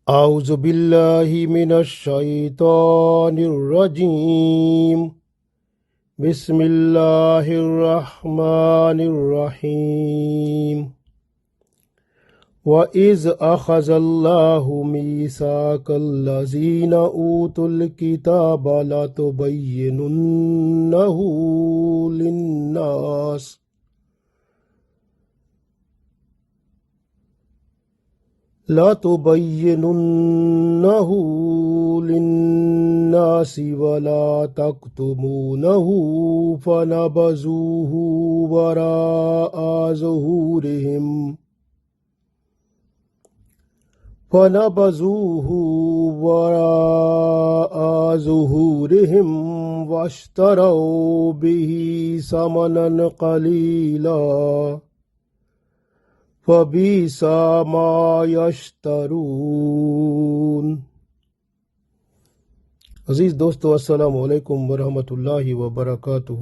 اعوذ باللہ من الشیطان الرجیم بسم اللہ الرحمن الرحیم وَإِذْ أَخَذَ اللَّهُ مِيثَاقَ الَّذِينَ أُوتُوا الْكِتَابَ لَتُبَيِّنُنَّهُ لِلنَّاسِ وَلَا تَكْتُمُونَهُ فَنَبَذُوهُ وَرَاءَ ظُهُورِهِمْ وَاشْتَرَوْا بِهِ ثَمَنًا قَلِيلًا فَبِئْسَ مَا يَشْتَرُونَ۔ عزیز دوستو، السلام علیکم ورحمۃ اللہ وبرکاتہ۔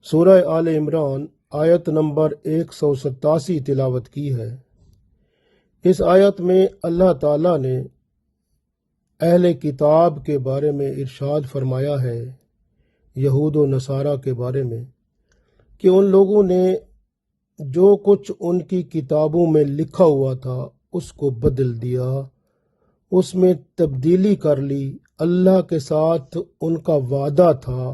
سورہ آل عمران آیت نمبر 187 تلاوت کی ہے۔ اس آیت میں اللہ تعالیٰ نے اہل کتاب کے بارے میں ارشاد فرمایا ہے، یہود و نصارہ کے بارے میں، کہ ان لوگوں نے جو کچھ ان کی کتابوں میں لکھا ہوا تھا اس کو بدل دیا، اس میں تبدیلی کر لی۔ اللہ کے ساتھ ان کا وعدہ تھا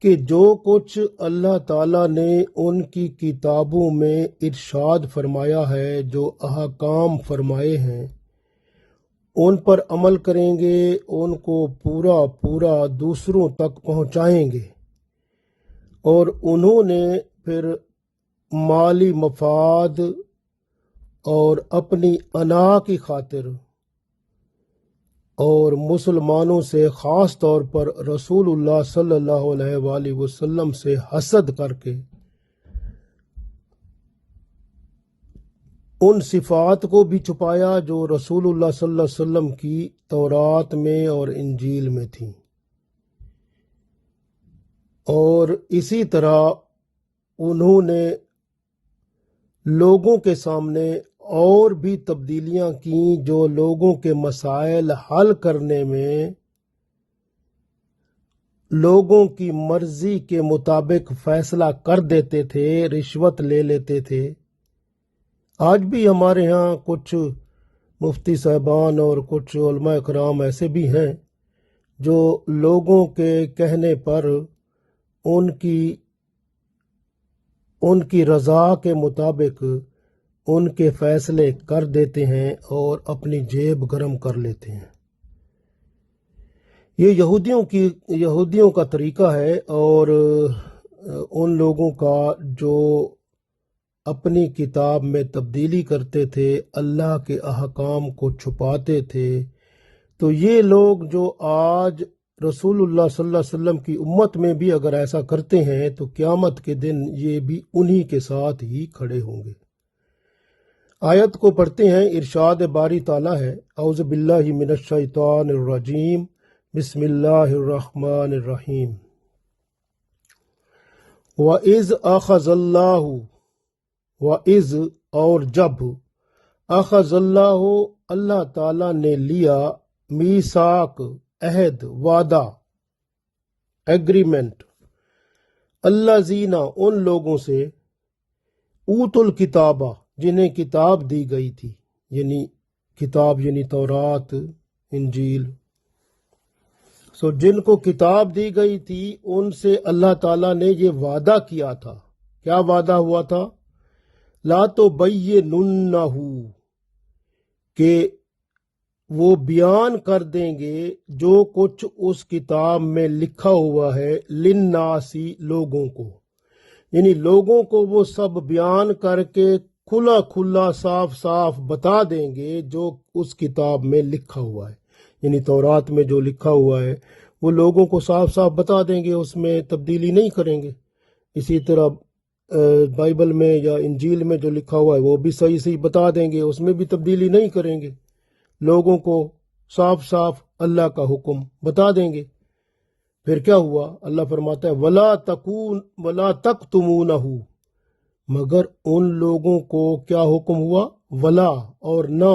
کہ جو کچھ اللہ تعالیٰ نے ان کی کتابوں میں ارشاد فرمایا ہے، جو احکام فرمائے ہیں، ان پر عمل کریں گے، ان کو پورا پورا دوسروں تک پہنچائیں گے، اور انہوں نے پھر مالی مفاد اور اپنی انا کی خاطر اور مسلمانوں سے خاص طور پر رسول اللہ صلی اللہ علیہ وآلہ وسلم سے حسد کر کے ان صفات کو بھی چھپایا جو رسول اللہ صلی اللہ علیہ وسلم کی تورات میں اور انجیل میں تھیں، اور اسی طرح انہوں نے لوگوں کے سامنے اور بھی تبدیلیاں کیں جو لوگوں کے مسائل حل کرنے میں لوگوں کی مرضی کے مطابق فیصلہ کر دیتے تھے، رشوت لے لیتے تھے۔ آج بھی ہمارے ہاں کچھ مفتی صاحبان اور کچھ علماء کرام ایسے بھی ہیں جو لوگوں کے کہنے پر ان کی رضا کے مطابق ان کے فیصلے کر دیتے ہیں اور اپنی جیب گرم کر لیتے ہیں۔ یہ یہودیوں کا طریقہ ہے، اور ان لوگوں کا جو اپنی کتاب میں تبدیلی کرتے تھے، اللہ کے احکام کو چھپاتے تھے۔ تو یہ لوگ جو آج رسول اللہ صلی اللہ علیہ وسلم کی امت میں بھی اگر ایسا کرتے ہیں تو قیامت کے دن یہ بھی انہی کے ساتھ ہی کھڑے ہوں گے۔ آیت کو پڑھتے ہیں، ارشاد باری تعالیٰ ہے، اعوذ باللہ من الشیطان الرجیم بسم اللہ الرحمن الرحیم۔ وَإِذْ أَخَذَ اللَّهُ، وَإِذْ اور جب، أَخَذَ اللَّهُ اللہ تعالیٰ نے لیا، میثاق عہد، وعدہ، ایگریمنٹ، الذین ان لوگوں سے، اوت الکتابہ جنہیں کتاب دی گئی تھی، یعنی کتاب یعنی تورات، انجیل، جن کو کتاب دی گئی تھی ان سے اللہ تعالیٰ نے یہ وعدہ کیا تھا۔ کیا وعدہ ہوا تھا؟ لا تبیننہ، کہ وہ بیان کر دیں گے جو کچھ اس کتاب میں لکھا ہوا ہے، للناسی لوگوں کو، یعنی لوگوں کو وہ سب بیان کر کے کھلا کھلا صاف صاف بتا دیں گے جو اس کتاب میں لکھا ہوا ہے، یعنی تورات میں جو لکھا ہوا ہے وہ لوگوں کو صاف صاف بتا دیں گے، اس میں تبدیلی نہیں کریں گے۔ اسی طرح بائبل میں یا انجیل میں جو لکھا ہوا ہے وہ بھی صحیح صحیح بتا دیں گے، اس میں بھی تبدیلی نہیں کریں گے، لوگوں کو صاف صاف اللہ کا حکم بتا دیں گے۔ پھر کیا ہوا؟ اللہ فرماتا ہے وَلَا تَكْتُمُونَهُ، مگر ان لوگوں کو کیا حکم ہوا؟ ولا، اور نہ،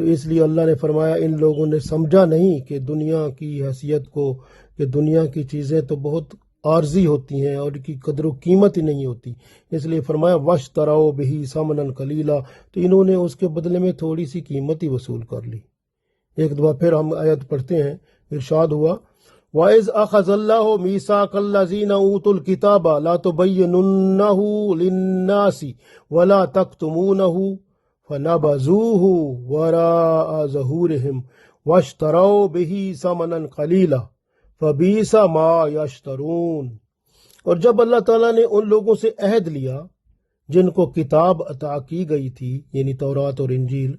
تو اس لیے اللہ نے فرمایا ان لوگوں نے سمجھا نہیں کہ دنیا کی حیثیت کو، کہ دنیا کی چیزیں تو بہت عارضی ہوتی ہیں اور ان کی قدر و قیمت ہی نہیں ہوتی. اس لیے فرمایا وَاشْتَرَوْا بِهِ ثَمَنًا قَلِيلًا، تو انہوں نے اس کے بدلے میں تھوڑی سی قیمت ہی وصول کر لی. ایک دفعہ پھر ہم آیت پڑھتے ہیں. ارشاد ہوا وَإِذْ أَخَذَ اللَّهُ مِيثَاقَ الَّذِينَ أُوتُوا الْكِتَابَ لَا تُبَيِّنُنَّهُ لِلنَّاسِ وَلَا تَكْتُمُونَهُ فَنَبَذُوهُ وَرَاءَ ظُهُورِهِمْ وَاشْتَرَوْا بِهِ ثَمَنًا قَلِيلًا فَبِئْسَ مَا يَشْتَرُونَ. اور جب اللہ تعالیٰ نے ان لوگوں سے عہد لیا جن کو کتاب عطا کی گئی تھی، یعنی تورات اور انجیل،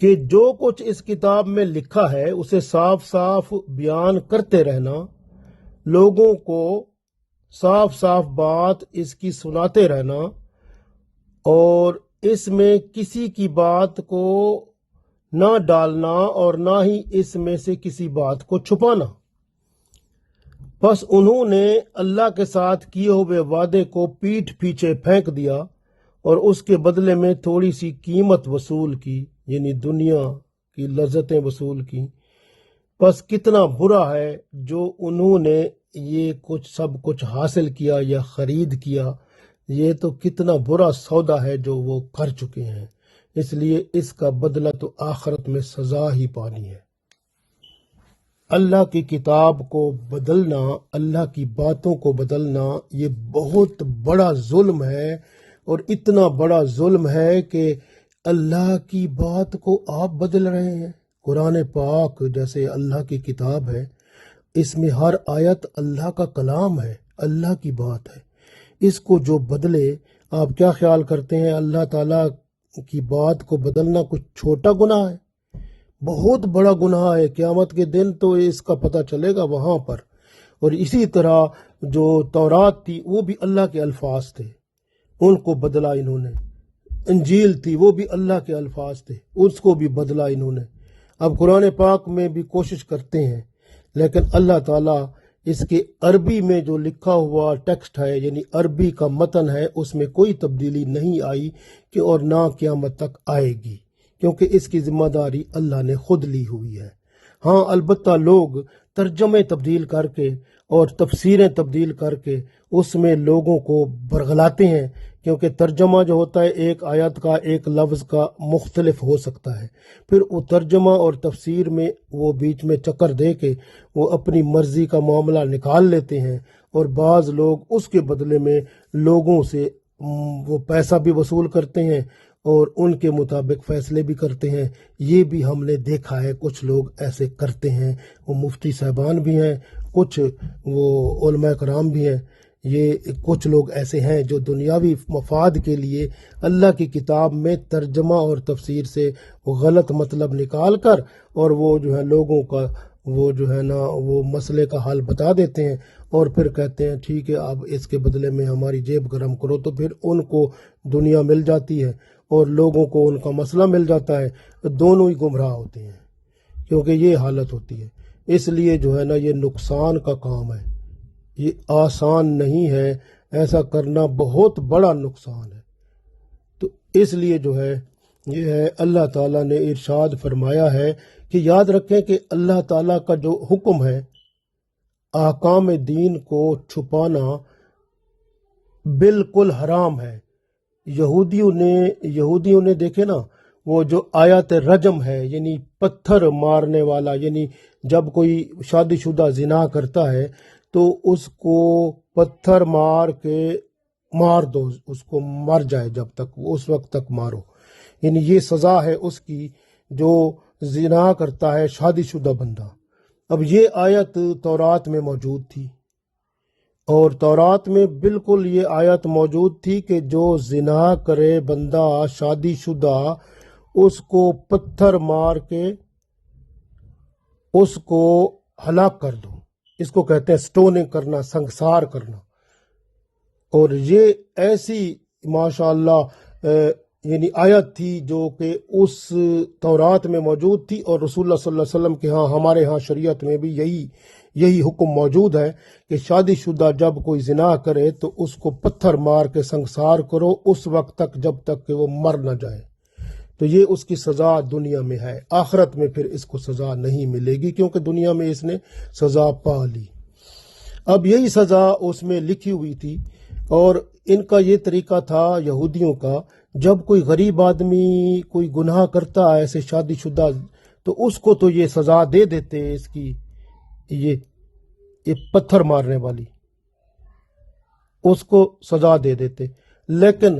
کہ جو کچھ اس کتاب میں لکھا ہے اسے صاف صاف بیان کرتے رہنا، لوگوں کو صاف صاف بات اس کی سناتے رہنا، اور اس میں کسی کی بات کو نہ ڈالنا اور نہ ہی اس میں سے کسی بات کو چھپانا. بس انہوں نے اللہ کے ساتھ کیے ہوئے وعدے کو پیٹھ پیچھے پھینک دیا اور اس کے بدلے میں تھوڑی سی قیمت وصول کی، یعنی دنیا کی لذتیں وصول کی. بس کتنا برا ہے جو انہوں نے یہ سب کچھ حاصل کیا یا خرید کیا، یہ تو کتنا برا سودا ہے جو وہ کر چکے ہیں. اس لیے اس کا بدلہ تو آخرت میں سزا ہی پانی ہے. اللہ کی کتاب کو بدلنا، اللہ کی باتوں کو بدلنا، یہ بہت بڑا ظلم ہے. اور اتنا بڑا ظلم ہے کہ اللہ کی بات کو آپ بدل رہے ہیں. قرآن پاک جیسے اللہ کی کتاب ہے، اس میں ہر آیت اللہ کا کلام ہے، اللہ کی بات ہے. اس کو جو بدلے، آپ کیا خیال کرتے ہیں اللہ تعالیٰ کی بات کو بدلنا کچھ چھوٹا گناہ ہے؟ بہت بڑا گناہ ہے. قیامت کے دن تو اس کا پتہ چلے گا وہاں پر. اور اسی طرح جو تورات تھی وہ بھی اللہ کے الفاظ تھے، ان کو بدلا انہوں نے. انجیل تھی وہ بھی اللہ کے الفاظ تھے، اس کو بھی بدلا انہوں نے. اب قرآن پاک میں بھی کوشش کرتے ہیں، لیکن اللہ تعالیٰ اس کے عربی میں جو لکھا ہوا ٹیکسٹ ہے، یعنی عربی کا متن ہے، اس میں کوئی تبدیلی نہیں آئی کہ اور نہ قیامت تک آئے گی، کیونکہ اس کی ذمہ داری اللہ نے خود لی ہوئی ہے. ہاں البتہ لوگ ترجمے تبدیل کر کے اور تفسیریں تبدیل کر کے اس میں لوگوں کو برگلاتے ہیں، کیونکہ ترجمہ جو ہوتا ہے ایک آیت کا، ایک لفظ کا مختلف ہو سکتا ہے. پھر وہ ترجمہ اور تفسیر میں وہ بیچ میں چکر دے کے وہ اپنی مرضی کا معاملہ نکال لیتے ہیں، اور بعض لوگ اس کے بدلے میں لوگوں سے وہ پیسہ بھی وصول کرتے ہیں اور ان کے مطابق فیصلے بھی کرتے ہیں. یہ بھی ہم نے دیکھا ہے، کچھ لوگ ایسے کرتے ہیں. وہ مفتی صاحبان بھی ہیں، کچھ وہ علماء کرام بھی ہیں. یہ کچھ لوگ ایسے ہیں جو دنیاوی مفاد کے لیے اللہ کی کتاب میں ترجمہ اور تفسیر سے وہ غلط مطلب نکال کر اور وہ جو ہے لوگوں کا وہ جو ہے نا وہ مسئلے کا حل بتا دیتے ہیں، اور پھر کہتے ہیں ٹھیک ہے اب اس کے بدلے میں ہماری جیب گرم کرو. تو پھر ان کو دنیا مل جاتی ہے اور لوگوں کو ان کا مسئلہ مل جاتا ہے. دونوں ہی گمراہ ہوتے ہیں، کیونکہ یہ حالت ہوتی ہے. اس لیے جو ہے نا یہ نقصان کا کام ہے، یہ آسان نہیں ہے. ایسا کرنا بہت بڑا نقصان ہے. تو اس لیے جو ہے یہ ہے اللہ تعالیٰ نے ارشاد فرمایا ہے کہ یاد رکھیں کہ اللہ تعالیٰ کا جو حکم ہے احکام دین کو چھپانا بالکل حرام ہے. یہودیوں نے دیکھے نا وہ جو آیت رجم ہے، یعنی پتھر مارنے والا، یعنی جب کوئی شادی شدہ زنا کرتا ہے تو اس کو پتھر مار کے مار دو، اس کو مر جائے جب تک، اس وقت تک مارو. یعنی یہ سزا ہے اس کی جو زنا کرتا ہے شادی شدہ بندہ. اب یہ آیت تورات میں موجود تھی، اور تورات میں بالکل یہ آیت موجود تھی کہ جو زنا کرے بندہ شادی شدہ اس کو پتھر مار کے اس کو ہلاک کر دو. اس کو کہتے ہیں سٹوننگ کرنا، سنگسار کرنا. اور یہ ایسی ماشاءاللہ یعنی آیت تھی جو کہ اس تورات میں موجود تھی، اور رسول اللہ صلی اللہ علیہ وسلم کے ہاں، ہمارے ہاں شریعت میں بھی یہی حکم موجود ہے کہ شادی شدہ جب کوئی زنا کرے تو اس کو پتھر مار کے سنگسار کرو اس وقت تک جب تک کہ وہ مر نہ جائے. تو یہ اس کی سزا دنیا میں ہے، آخرت میں پھر اس کو سزا نہیں ملے گی، کیونکہ دنیا میں اس نے سزا پا لی۔ اب یہی سزا اس میں لکھی ہوئی تھی، اور ان کا یہ طریقہ تھا یہودیوں کا، جب کوئی غریب آدمی کوئی گناہ کرتا ہے ایسے شادی شدہ، تو اس کو تو یہ سزا دے دیتے، اس کی یہ پتھر مارنے والی، اس کو سزا دے دیتے۔ لیکن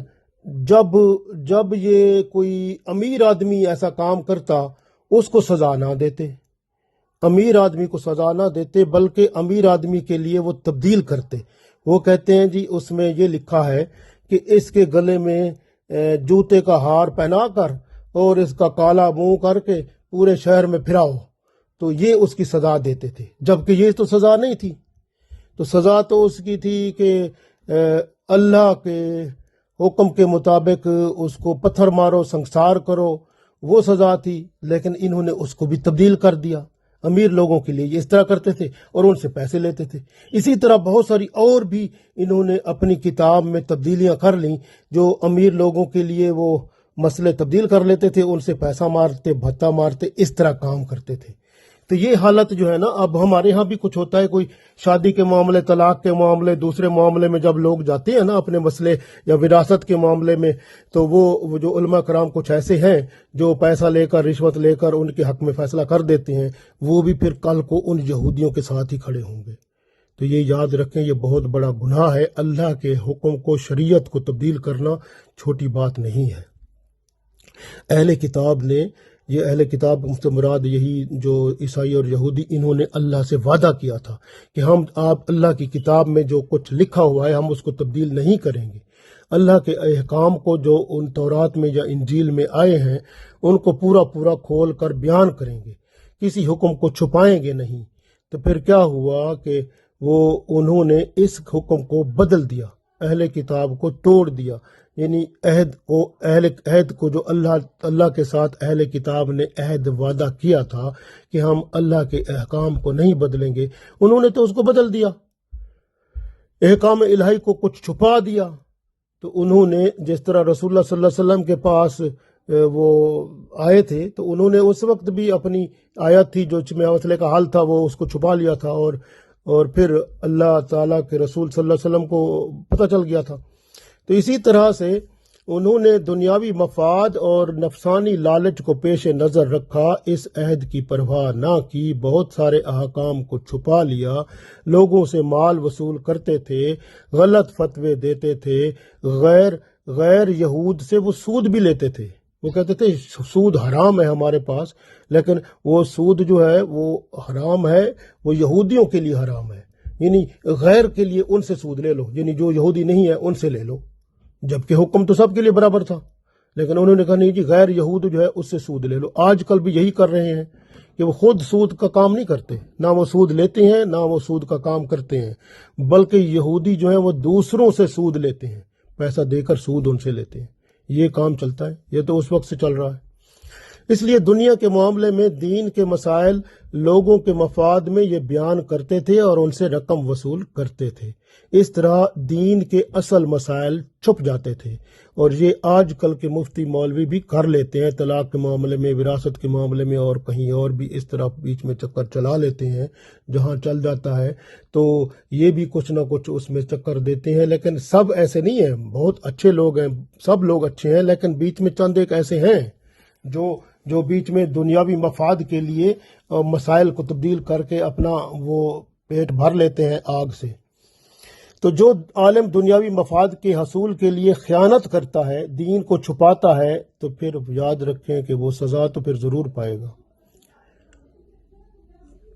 جب یہ کوئی امیر آدمی ایسا کام کرتا، اس کو سزا نہ دیتے، امیر آدمی کو سزا نہ دیتے، بلکہ امیر آدمی کے لیے وہ تبدیل کرتے۔ وہ کہتے ہیں جی اس میں یہ لکھا ہے کہ اس کے گلے میں جوتے کا ہار پہنا کر اور اس کا کالا منہ کر کے پورے شہر میں پھراؤ، تو یہ اس کی سزا دیتے تھے، جبکہ یہ تو سزا نہیں تھی۔ تو سزا تو اس کی تھی کہ اللہ کے حکم کے مطابق اس کو پتھر مارو، سنسار کرو، وہ سزا تھی، لیکن انہوں نے اس کو بھی تبدیل کر دیا۔ امیر لوگوں کے لیے یہ اس طرح کرتے تھے اور ان سے پیسے لیتے تھے۔ اسی طرح بہت ساری اور بھی انہوں نے اپنی کتاب میں تبدیلیاں کر لیں، جو امیر لوگوں کے لیے وہ مسئلے تبدیل کر لیتے تھے، ان سے پیسہ مارتے، بھتہ مارتے، اس طرح کام کرتے تھے۔ تو یہ حالت جو ہے نا، اب ہمارے ہاں بھی کچھ ہوتا ہے، کوئی شادی کے معاملے، طلاق کے معاملے، دوسرے معاملے میں جب لوگ جاتے ہیں نا اپنے مسئلے یا وراثت کے معاملے میں، تو وہ جو علماء کرام کچھ ایسے ہیں جو پیسہ لے کر، رشوت لے کر ان کے حق میں فیصلہ کر دیتے ہیں، وہ بھی پھر کل کو ان یہودیوں کے ساتھ ہی کھڑے ہوں گے۔ تو یہ یاد رکھیں، یہ بہت بڑا گناہ ہے، اللہ کے حکم کو، شریعت کو تبدیل کرنا چھوٹی بات نہیں ہے۔ اہل کتاب نے، یہ اہل کتاب سے مراد یہی جو عیسائی اور یہودی، انہوں نے اللہ سے وعدہ کیا تھا کہ ہم آپ اللہ کی کتاب میں جو کچھ لکھا ہوا ہے ہم اس کو تبدیل نہیں کریں گے، اللہ کے احکام کو جو ان تورات میں یا انجیل میں آئے ہیں ان کو پورا پورا کھول کر بیان کریں گے، کسی حکم کو چھپائیں گے نہیں۔ تو پھر کیا ہوا کہ انہوں نے اس حکم کو بدل دیا، اہل کتاب کو توڑ دیا، یعنی عہد کو جو اللہ کے ساتھ اہل کتاب نے عہد وعدہ کیا تھا کہ ہم اللہ کے احکام کو نہیں بدلیں گے، انہوں نے تو اس کو بدل دیا، احکام الہی کو کچھ چھپا دیا۔ تو انہوں نے جس طرح رسول اللہ صلی اللہ علیہ وسلم کے پاس وہ آئے تھے، تو انہوں نے اس وقت بھی اپنی آیت تھی جو مسئلے کا حل تھا، وہ اس کو چھپا لیا تھا، اور پھر اللہ تعالیٰ کے رسول صلی اللہ علیہ وسلم کو پتہ چل گیا تھا۔ تو اسی طرح سے انہوں نے دنیاوی مفاد اور نفسانی لالچ کو پیش نظر رکھا، اس عہد کی پرواہ نہ کی، بہت سارے احکام کو چھپا لیا، لوگوں سے مال وصول کرتے تھے، غلط فتوے دیتے تھے، غیر یہود سے وہ سود بھی لیتے تھے۔ وہ کہتے تھے سود حرام ہے ہمارے پاس، لیکن وہ سود جو ہے وہ حرام ہے، وہ یہودیوں کے لیے حرام ہے، یعنی غیر کے لیے ان سے سود لے لو، یعنی جو یہودی نہیں ہے ان سے لے لو، جبکہ حکم تو سب کے لیے برابر تھا، لیکن انہوں نے کہا نہیں جی غیر یہود جو ہے اس سے سود لے لو۔ آج کل بھی یہی کر رہے ہیں کہ وہ خود سود کا کام نہیں کرتے، نہ وہ سود لیتے ہیں نہ وہ سود کا کام کرتے ہیں، بلکہ یہودی جو ہیں وہ دوسروں سے سود لیتے ہیں، پیسہ دے کر سود ان سے لیتے ہیں، یہ کام چلتا ہے، یہ تو اس وقت سے چل رہا ہے۔ اس لیے دنیا کے معاملے میں دین کے مسائل لوگوں کے مفاد میں یہ بیان کرتے تھے اور ان سے رقم وصول کرتے تھے، اس طرح دین کے اصل مسائل چھپ جاتے تھے، اور یہ آج کل کے مفتی مولوی بھی کر لیتے ہیں، طلاق کے معاملے میں، وراثت کے معاملے میں، اور کہیں اور بھی اس طرح بیچ میں چکر چلا لیتے ہیں، جہاں چل جاتا ہے تو یہ بھی کچھ نہ کچھ اس میں چکر دیتے ہیں۔ لیکن سب ایسے نہیں ہیں، بہت اچھے لوگ ہیں، سب لوگ اچھے ہیں، لیکن بیچ میں چند ایک ایسے ہیں جو بیچ میں دنیاوی مفاد کے لیے مسائل کو تبدیل کر کے اپنا وہ پیٹ بھر لیتے ہیں آگ سے۔ تو جو عالم دنیاوی مفاد کے حصول کے لیے خیانت کرتا ہے، دین کو چھپاتا ہے، تو پھر یاد رکھیں کہ وہ سزا تو پھر ضرور پائے گا۔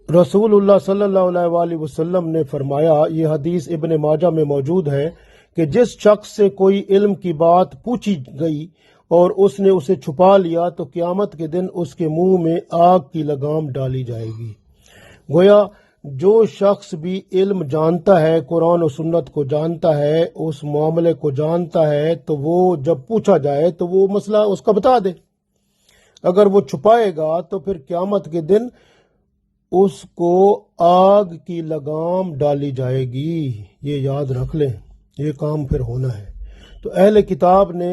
رسول اللہ صلی اللہ علیہ وآلہ وسلم نے فرمایا، یہ حدیث ابن ماجہ میں موجود ہے، کہ جس شخص سے کوئی علم کی بات پوچھی گئی اور اس نے اسے چھپا لیا تو قیامت کے دن اس کے منہ میں آگ کی لگام ڈالی جائے گی۔ گویا جو شخص بھی علم جانتا ہے، قرآن و سنت کو جانتا ہے، اس معاملے کو جانتا ہے، تو وہ جب پوچھا جائے تو وہ مسئلہ اس کا بتا دے۔ اگر وہ چھپائے گا تو پھر قیامت کے دن اس کو آگ کی لگام ڈالی جائے گی، یہ یاد رکھ لیں، یہ کام پھر ہونا ہے۔ تو اہل کتاب نے